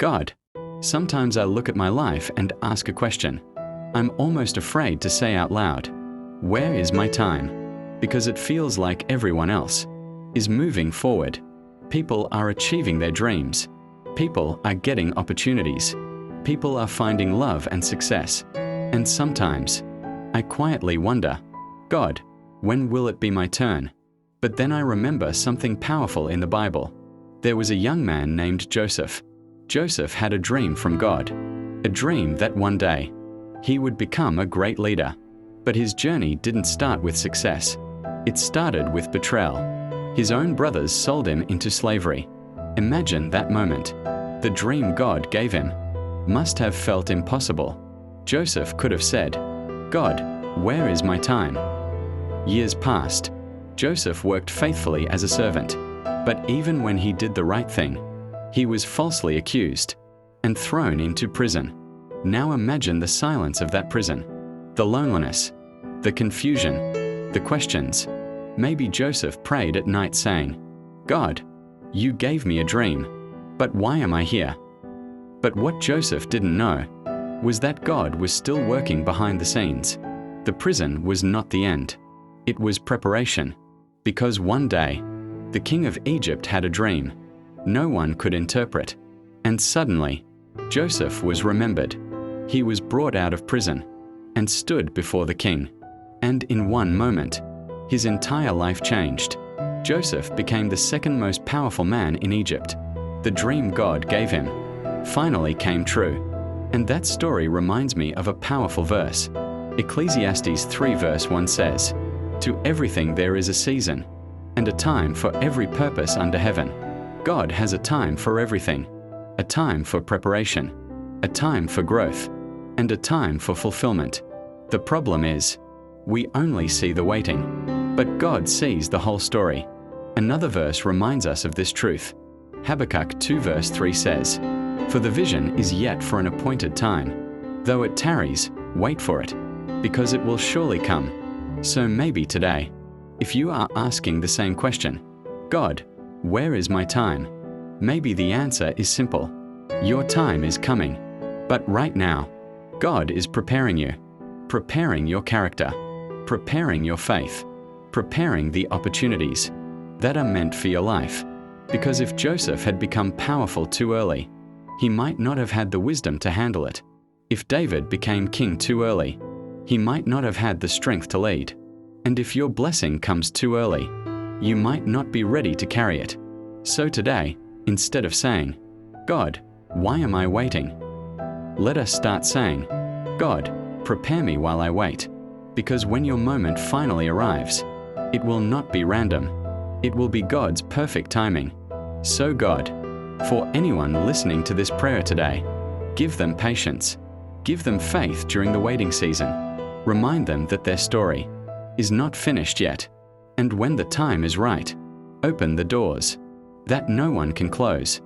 God. Sometimes I look at my life and ask a question. I'm almost afraid to say out loud, where is my time? Because it feels like everyone else is moving forward. People are achieving their dreams. People are getting opportunities. People are finding love and success. And sometimes, I quietly wonder, God, when will it be my turn? But then I remember something powerful in the Bible. There was a young man named Joseph. Joseph had a dream from God, a dream that one day he would become a great leader. But his journey didn't start with success. It started with betrayal. His own brothers sold him into slavery. Imagine that moment. The dream God gave him must have felt impossible. Joseph could have said, God, where is my time? Years passed. Joseph worked faithfully as a servant, but even when he did the right thing, he was falsely accused and thrown into prison. Now imagine the silence of that prison, the loneliness, the confusion, the questions. Maybe Joseph prayed at night saying, God, you gave me a dream, but why am I here? But what Joseph didn't know was that God was still working behind the scenes. The prison was not the end. It was preparation. Because one day, the king of Egypt had a dream no one could interpret. And suddenly, Joseph was remembered. He was brought out of prison and stood before the king. And in one moment, his entire life changed. Joseph became the second most powerful man in Egypt. The dream God gave him finally came true. And that story reminds me of a powerful verse. Ecclesiastes 3 verse 1 says, to everything there is a season, and a time for every purpose under heaven. God has a time for everything, a time for preparation, a time for growth, and a time for fulfillment. The problem is, we only see the waiting, but God sees the whole story. Another verse reminds us of this truth. Habakkuk 2 verse 3 says, for the vision is yet for an appointed time. Though it tarries, wait for it, because it will surely come. So maybe today, if you are asking the same question, God, where is my time? Maybe the answer is simple. Your time is coming. But right now, God is preparing you, preparing your character, preparing your faith, preparing the opportunities that are meant for your life. Because if Joseph had become powerful too early, he might not have had the wisdom to handle it. If David became king too early, he might not have had the strength to lead. And if your blessing comes too early, you might not be ready to carry it. So today, instead of saying, God, why am I waiting? Let us start saying, God, prepare me while I wait. Because when your moment finally arrives, it will not be random. It will be God's perfect timing. So God, for anyone listening to this prayer today, give them patience. Give them faith during the waiting season. Remind them that their story is not finished yet. And when the time is right, open the doors that no one can close.